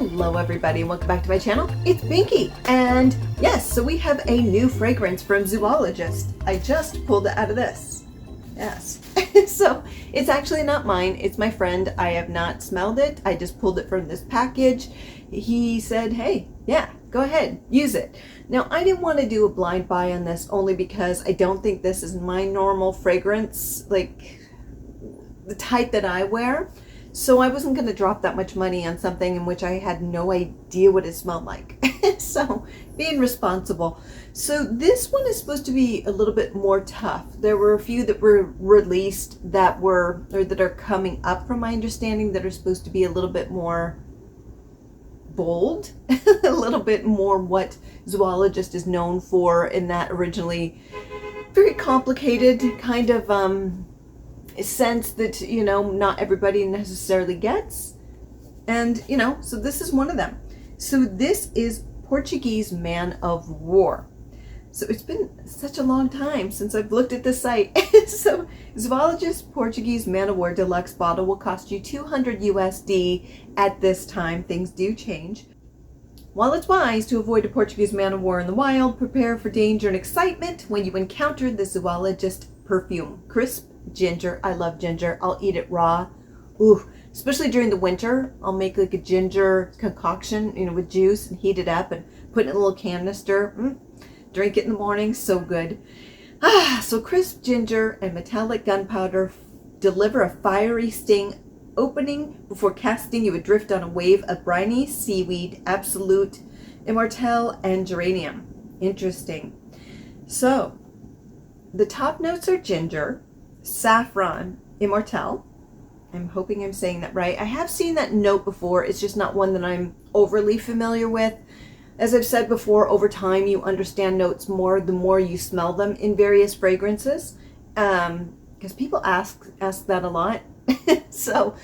Hello everybody and welcome back to my channel. It's Binky, and yes, so we have a new fragrance from Zoologist. I just pulled it out of this. Yes. So it's actually not mine, it's my friend. I have not smelled it. I just pulled it from this package. He said, hey, yeah, go ahead, use it. Now I didn't want to do a blind buy on this only because I don't think this is my normal fragrance, like the type that I wear. So I wasn't going to drop that much money on something in which I had no idea what it smelled like. So being responsible. So this one is supposed to be a little bit more tough. There were a few that were released that were, or that are coming up from my understanding, that are supposed to be a little bit more bold, a little bit more what Zoologist is known for, in that originally very complicated kind of sense that, you know, not everybody necessarily gets. And, you know, so this is one of them. So this is Portuguese Man O War. So it's been such a long time since I've looked at this site. So Zoologist Portuguese Man O War deluxe bottle will cost you 200 USD at this time. Things do change. While it's wise to avoid a Portuguese Man O War in the wild, prepare for danger and excitement when you encounter the Zoologist perfume. Crisp ginger. I love ginger. I'll eat it raw. Ooh, especially during the winter. I'll make like a ginger concoction, you know, with juice and heat it up and put it in a little canister. Drink it in the morning. So good. So crisp ginger and metallic gunpowder deliver a fiery sting, opening before casting you adrift on a wave of briny seaweed, absolute, immortelle, and geranium. Interesting. So the top notes are ginger, saffron, immortelle. I'm hoping I'm saying that right. I have seen that note before. It's just not one that I'm overly familiar with. As I've said before, over time you understand notes more the more you smell them in various fragrances. Because people ask that a lot. So,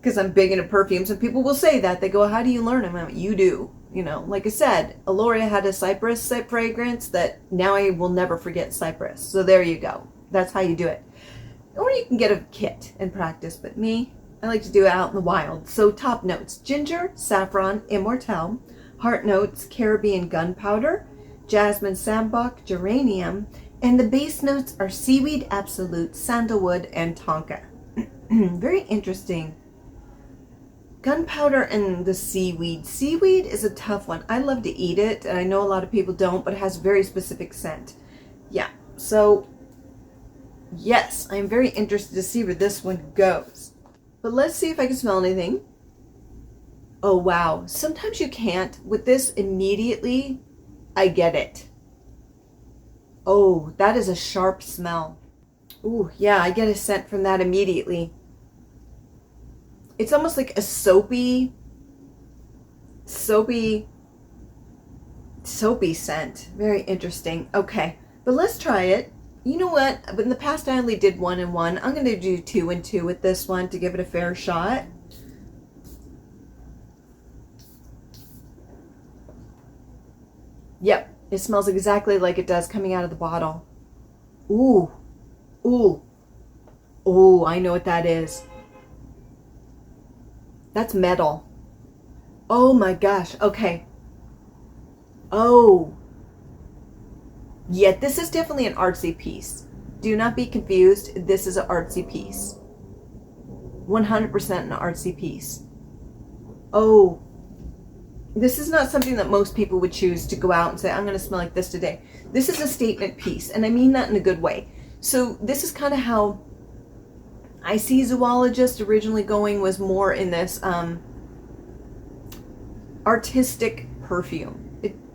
because I'm big into perfumes, and people will say that. They go, how do you learn them? I'm like, you do. You know, like I said, Aloria had a cypress fragrance that now I will never forget cypress. So there you go. That's how you do it. Or you can get a kit and practice, but me, I like to do it out in the wild. So top notes: ginger, saffron, immortelle. Heart notes: Caribbean gunpowder, jasmine, sambuc, geranium. And the base notes are seaweed, absolute, sandalwood, and tonka. Very interesting. Gunpowder and the seaweed. Seaweed is a tough one. I love to eat it, and I know a lot of people don't, but it has very specific scent. Yeah, so yes, I'm very interested to see where this one goes. But let's see if I can smell anything. Oh, wow. Sometimes you can't. With this, immediately, I get it. Oh, that is a sharp smell. Ooh, yeah, I get a scent from that immediately. It's almost like a soapy scent. Very interesting. Okay, but let's try it. You know what? In the past, I only did 1 and 1. I'm going to do 2 and 2 with this one to give it a fair shot. Yep, it smells exactly like it does coming out of the bottle. Ooh, ooh, ooh, I know what that is. That's metal. Oh my gosh, okay. Oh. Yeah, this is definitely an artsy piece. Do not be confused. This is an artsy piece. 100% an artsy piece. Oh. This is not something that most people would choose to go out and say, I'm going to smell like this today. This is a statement piece, and I mean that in a good way. So this is kind of how I see Zoologist originally going, was more in this artistic perfume.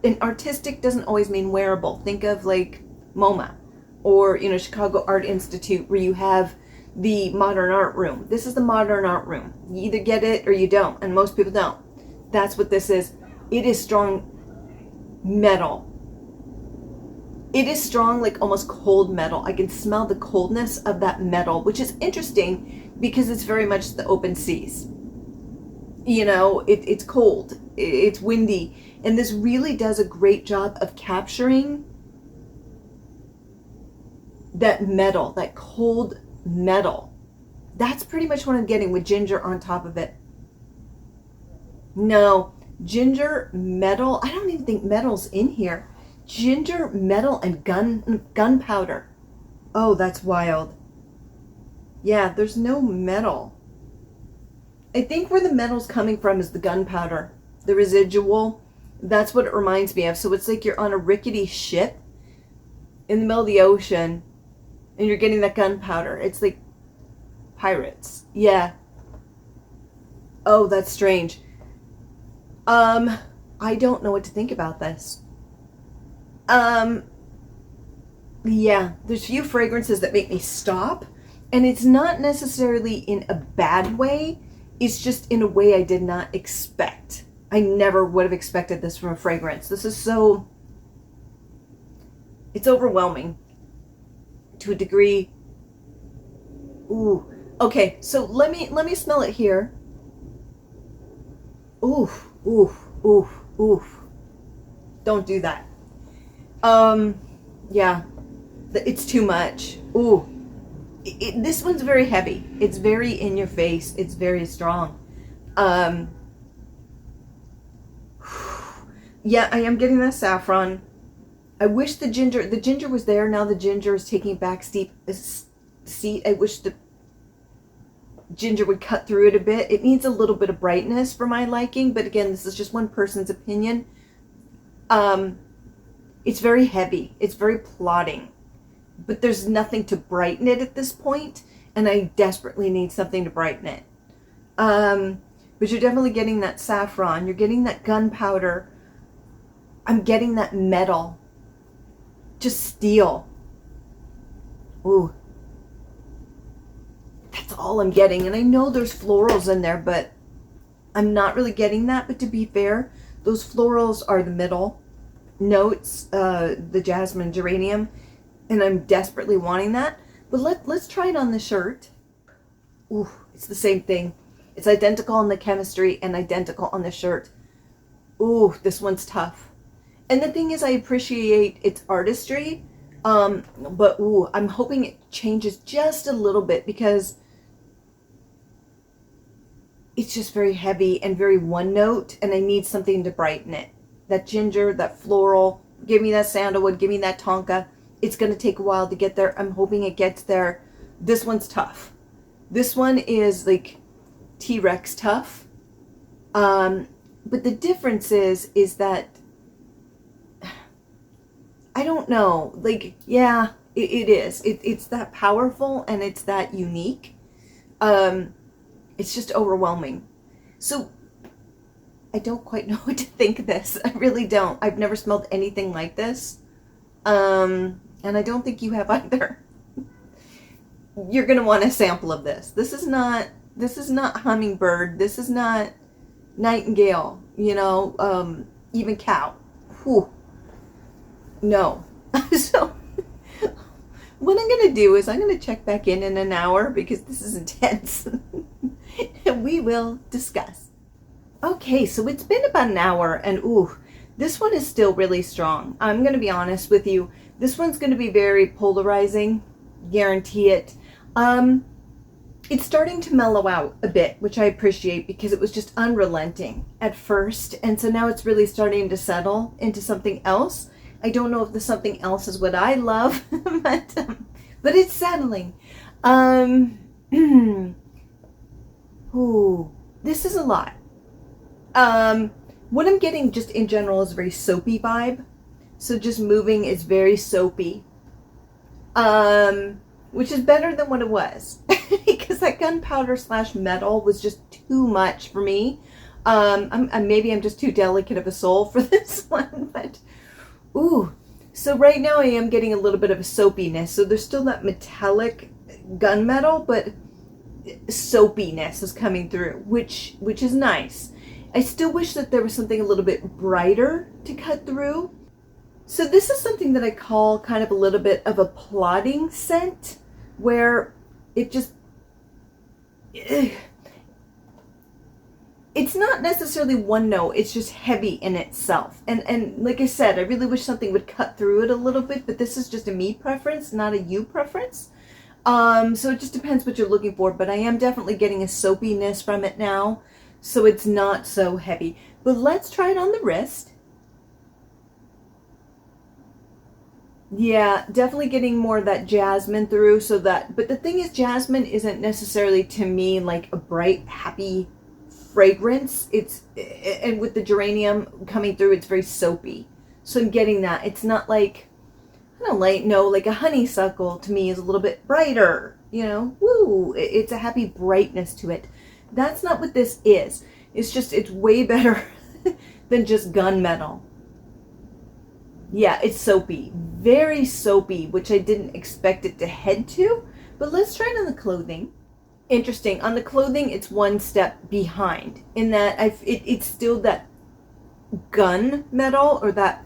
And artistic doesn't always mean wearable. Think of like MoMA or, you know, Chicago Art Institute, where you have the modern art room. This is the modern art room. You either get it or you don't, and most people don't. That's what this is. It is strong metal. It is strong, like almost cold metal. I can smell the coldness of that metal, which is interesting because it's very much the open seas. You know, it's cold, it's windy, and this really does a great job of capturing that metal, that cold metal. That's pretty much what I'm getting with ginger on top of it. No, Ginger, metal. I don't even think metal's in here. Ginger, metal, and gunpowder. Oh, that's wild. Yeah, there's no metal. I think where the metal's coming from is the gunpowder, the residual. That's what it reminds me of. So it's like you're on a rickety ship in the middle of the ocean and you're getting that gunpowder. It's like pirates. Yeah. Oh, that's strange. I don't know what to think about this. Yeah, there's few fragrances that make me stop, and it's not necessarily in a bad way. It's just in a way I did not expect. I never would have expected this from a fragrance. This is so, it's overwhelming to a degree. Ooh. Okay, so let me smell it here. Oof, oof, oof, oof. Don't do that. Yeah, it's too much. Ooh, this one's very heavy. It's very in your face. It's very strong. Yeah, I am getting that saffron. I wish the ginger was there. Now the ginger is taking back seat. I wish the ginger would cut through it a bit. It needs a little bit of brightness for my liking, but again, this is just one person's opinion. It's very heavy. It's very plodding, but there's nothing to brighten it at this point, and I desperately need something to brighten it. But you're definitely getting that saffron. You're getting that gunpowder. I'm getting that metal. Just steel. Ooh. That's all I'm getting. And I know there's florals in there, but I'm not really getting that. But to be fair, those florals are the middle notes, the jasmine, geranium, and I'm desperately wanting that. But let's try it on the shirt. Ooh, it's the same thing. It's identical on the chemistry and identical on the shirt. Ooh, this one's tough. And the thing is, I appreciate its artistry, but ooh, I'm hoping it changes just a little bit because it's just very heavy and very one note, and I need something to brighten it. That ginger, that floral, give me that sandalwood, give me that tonka. It's going to take a while to get there. I'm hoping it gets there. This one's tough. This one is like T-Rex tough. But the difference is that I don't know, like, yeah, it is. It's that powerful and it's that unique. It's just overwhelming. So I don't quite know what to think of this. I really don't. I've never smelled anything like this. And I don't think you have either. You're going to want a sample of this. This is not hummingbird. This is not nightingale, even cow. Whew. No. So what I'm going to do is I'm going to check back in an hour because this is intense. And we will discuss. Okay, so it's been about an hour and ooh, this one is still really strong. I'm going to be honest with you. This one's going to be very polarizing. Guarantee it. It's starting to mellow out a bit, which I appreciate because it was just unrelenting at first. And so now it's really starting to settle into something else. I don't know if the something else is what I love, but it's settling. Ooh, this is a lot. What I'm getting just in general is a very soapy vibe. So just moving is very soapy. Which is better than what it was. Because that gunpowder / metal was just too much for me. Maybe I'm just too delicate of a soul for this one, but ooh. So right now I am getting a little bit of a soapiness. So there's still that metallic gunmetal, but soapiness is coming through, which is nice. I still wish that there was something a little bit brighter to cut through. So this is something that I call kind of a little bit of a plodding scent, where it just, it's not necessarily one note, it's just heavy in itself. And like I said, I really wish something would cut through it a little bit, but this is just a me preference, not a you preference. So it just depends what you're looking for, but I am definitely getting a soapiness from it now. so it's not so heavy. But let's try it on the wrist. Yeah, definitely getting more of that jasmine through, so that, but the thing is, jasmine isn't necessarily to me like a bright, happy fragrance. It's, and with the geranium coming through, it's very soapy. So I'm getting that. It's not like, I don't like, no, like a honeysuckle to me is a little bit brighter, you know, woo, it's a happy brightness to it. That's not what this is. It's just, it's way better than just gunmetal. Yeah, it's soapy, very soapy, which I didn't expect it to head to, but let's try it on the clothing. Interesting, on the clothing, it's one step behind in that it's still that gun metal, or that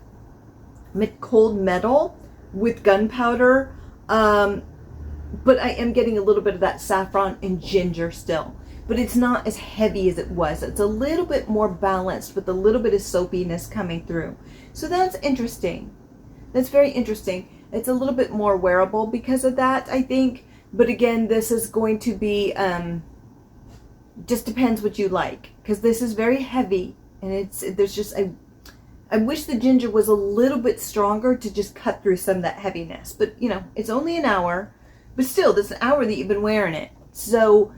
cold metal with gunpowder, but I am getting a little bit of that saffron and ginger still, but it's not as heavy as it was. It's a little bit more balanced with a little bit of soapiness coming through. So that's interesting. That's very interesting. It's a little bit more wearable because of that, I think. But again, this is going to be, just depends what you like, because this is very heavy, and there's just, I wish the ginger was a little bit stronger to just cut through some of that heaviness. But, you know, it's only an hour, but still, that's an hour that you've been wearing it. So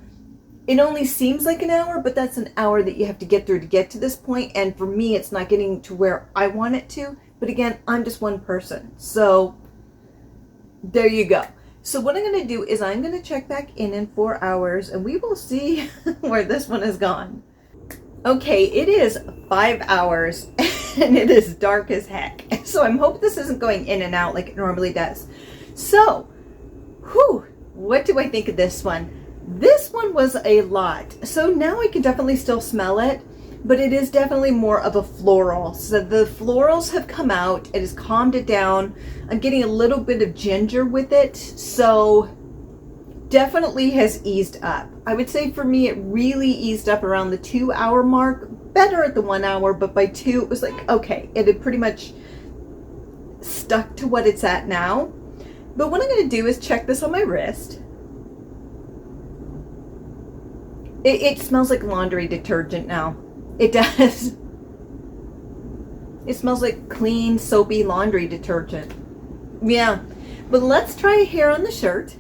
it only seems like an hour, but that's an hour that you have to get through to get to this point. And for me, it's not getting to where I want it to. But again, I'm just one person. So there you go. So what I'm going to do is I'm going to check back in 4 hours, and we will see where this one has gone. Okay, it is 5 hours and it is dark as heck. So I'm hoping this isn't going in and out like it normally does. So, whew, what do I think of this one? This one was a lot. So now I can definitely still smell it, but it is definitely more of a floral. So the florals have come out. It has calmed it down. I'm getting a little bit of ginger with it. So definitely has eased up. I would say for me, it really eased up around the 2 hour mark. Better at the 1 hour, but by 2, it was like, okay, it had pretty much stuck to what it's at now. But what I'm going to do is check this on my wrist. It smells like laundry detergent now. It does. It smells like clean, soapy laundry detergent. Yeah. But let's try here on the shirt.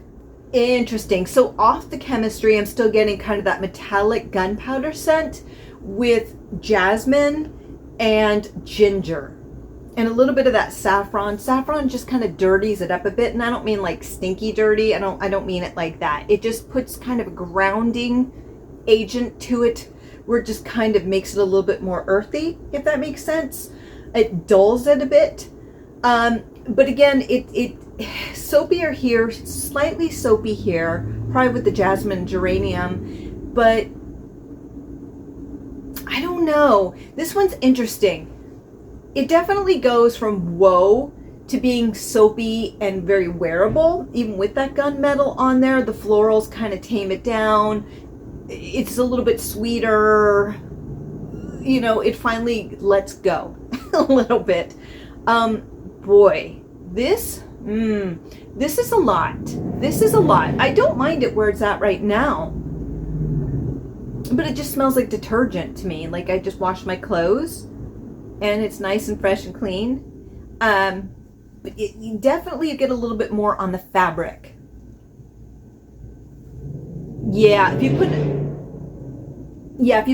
Interesting. So off the chemistry, I'm still getting kind of that metallic gunpowder scent with jasmine and ginger. And a little bit of that saffron. Saffron just kind of dirties it up a bit. And I don't mean like stinky dirty. I don't mean it like that. It just puts kind of a grounding agent to it, where it just kind of makes it a little bit more earthy, if that makes sense. It dulls it a bit. But again, it soapier here, slightly soapy here, probably with the jasmine and geranium, but I don't know. This one's interesting. It definitely goes from whoa to being soapy and very wearable, even with that gunmetal on there. The florals kind of tame it down. It's a little bit sweeter. You know, it finally lets go a little bit. Boy, this is a lot. This is a lot. I don't mind it where it's at right now, but it just smells like detergent to me. Like I just washed my clothes and it's nice and fresh and clean. But you definitely get a little bit more on the fabric. Yeah, if you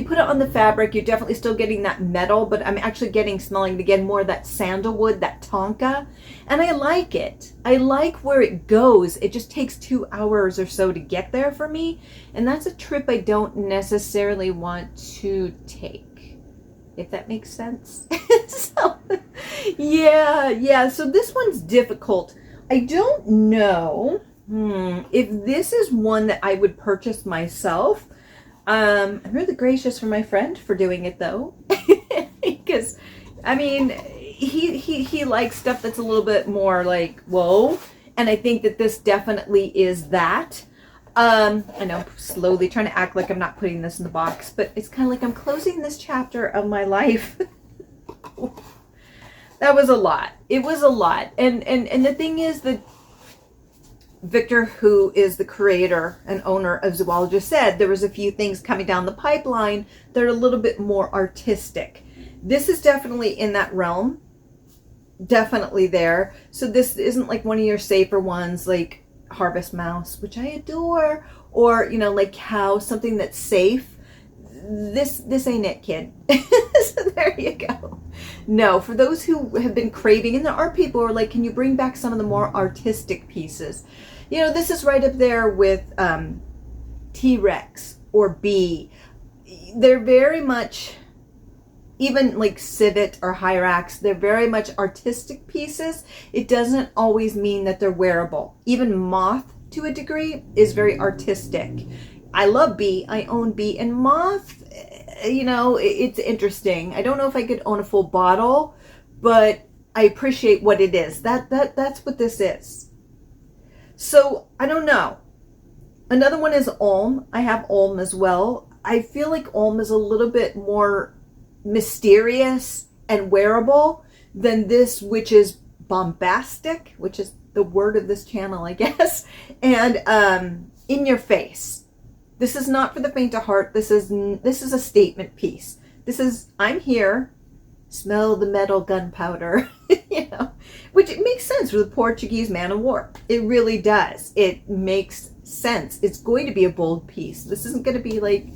put it on the fabric, you're definitely still getting that metal, but I'm actually smelling again more of that sandalwood, that tonka, and I like it. I like where it goes. It just takes 2 hours or so to get there for me, and that's a trip I don't necessarily want to take, if that makes sense. So, yeah, so this one's difficult. I don't know if this is one that I would purchase myself. I'm really gracious for my friend for doing it though, because I mean he likes stuff that's a little bit more like whoa, and I think that this definitely is that. I know I'm slowly trying to act like I'm not putting this in the box, but it's kind of like I'm closing this chapter of my life. That was a lot. It was a lot, and the thing is that Victor, who is the creator and owner of Zoologist, said there was a few things coming down the pipeline that are a little bit more artistic. This is definitely in that realm. Definitely there. So this isn't like one of your safer ones like Harvest Mouse, which I adore, or, you know, like Cow, something that's safe. This ain't it, kid. So there you go. No, for those who have been craving, and there are people who are like, can you bring back some of the more artistic pieces? You know, this is right up there with T-Rex or B. They're very much, even like Civet or Hyrax, they're very much artistic pieces. It doesn't always mean that they're wearable. Even Moth, to a degree, is very artistic. I love Bee. I own Bee and Moth. You know, it's interesting. I don't know if I could own a full bottle, but I appreciate what it is. That's what this is. So I don't know. Another one is Olm. I have Olm as well. I feel like Olm is a little bit more mysterious and wearable than this, which is bombastic, which is the word of this channel, I guess, and in your face. This is not for the faint of heart. This is a statement piece. This is, I'm here, smell the metal gunpowder, you know, which it makes sense with the Portuguese Man O War. It really does. It makes sense. It's going to be a bold piece. This isn't going to be like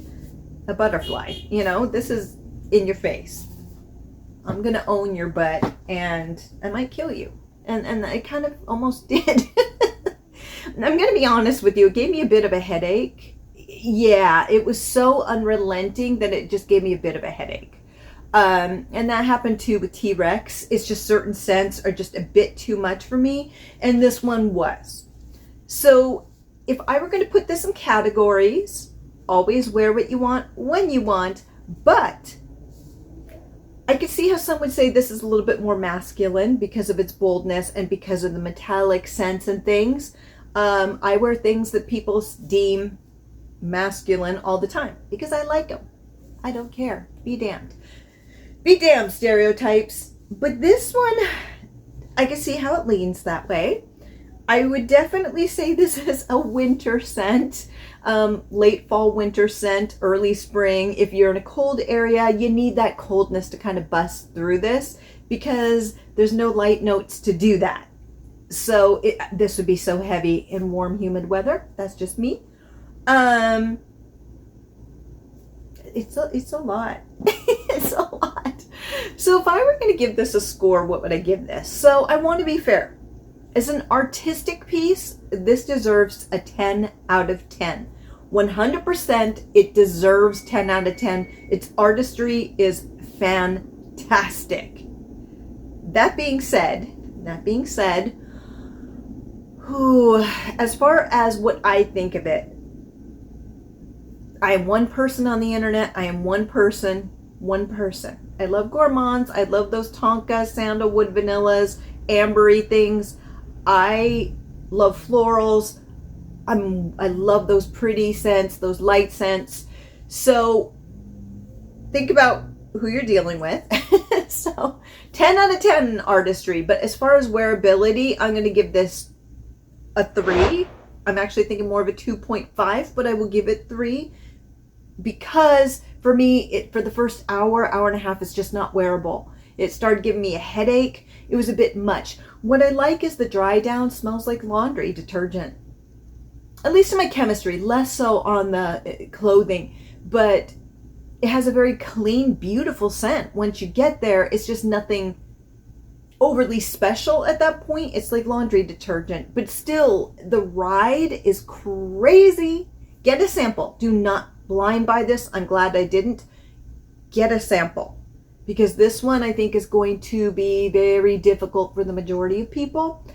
a butterfly, you know. This is in your face. I'm going to own your butt, and I might kill you. And I kind of almost did. I'm going to be honest with you. It gave me a bit of a headache. Yeah, it was so unrelenting that it just gave me a bit of a headache. And that happened too with T-Rex. It's just certain scents are just a bit too much for me. And this one was. So if I were going to put this in categories, always wear what you want when you want. But I could see how some would say this is a little bit more masculine because of its boldness and because of the metallic scents and things. I wear things that people deem masculine all the time because I like them. I don't care. Be damned. Be damned, stereotypes. But this one, I can see how it leans that way. I would definitely say this is a winter scent, late fall winter scent, early spring. If you're in a cold area, you need that coldness to kind of bust through this because there's no light notes to do that. So this would be so heavy in warm, humid weather. That's just me. It's a lot. It's a lot. So if I were going to give this a score, what would I give this? So I want to be fair. As an artistic piece, this deserves a 10 out of 10. 100% it deserves 10 out of 10. Its artistry is fantastic. That being said, as far as what I think of it, I am one person on the internet. I am one person. I love gourmands. I love those tonka, sandalwood, vanillas, ambery things. I love florals. I love those pretty scents, those light scents. So think about who you're dealing with. So 10 out of 10 in artistry. But as far as wearability, I'm going to give this a 3. I'm actually thinking more of a 2.5, but I will give it 3 because for me, for the first hour and a half, it's just not wearable. It started giving me a headache. It was a bit much. What I like is the dry down smells like laundry detergent. At least in my chemistry, less so on the clothing, but it has a very clean, beautiful scent. Once you get there, it's just nothing overly special at that point. It's like laundry detergent, but still the ride is crazy. Get a sample. Do not blind buy this. I'm glad I didn't. Get a sample because this one I think is going to be very difficult for the majority of people.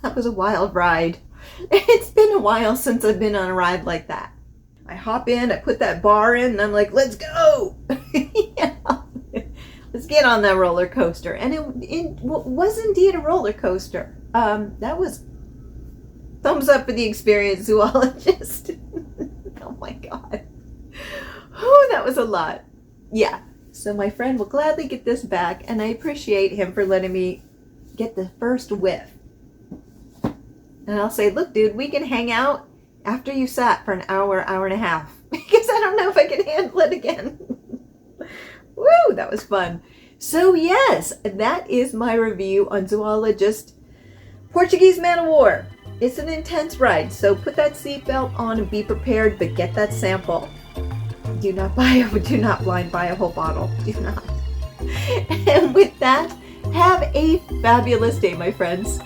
That was a wild ride. It's been a while since I've been on a ride like that. I hop in, I put that bar in, and I'm like, let's go. Yeah. Let's get on that roller coaster. And it was indeed a roller coaster. That was thumbs up for the experienced zoologist. Oh my God. Oh, that was a lot. Yeah. So my friend will gladly get this back, and I appreciate him for letting me get the first whiff. And I'll say, look, dude, we can hang out after you sat for an hour, hour and a half. Because I don't know if I can handle it again. Woo, that was fun. So yes, that is my review on Zoologist Portuguese Man O War. It's an intense ride, so put that seatbelt on and be prepared, but get that sample. Do not blind buy a whole bottle. Do not. And with that, have a fabulous day, my friends.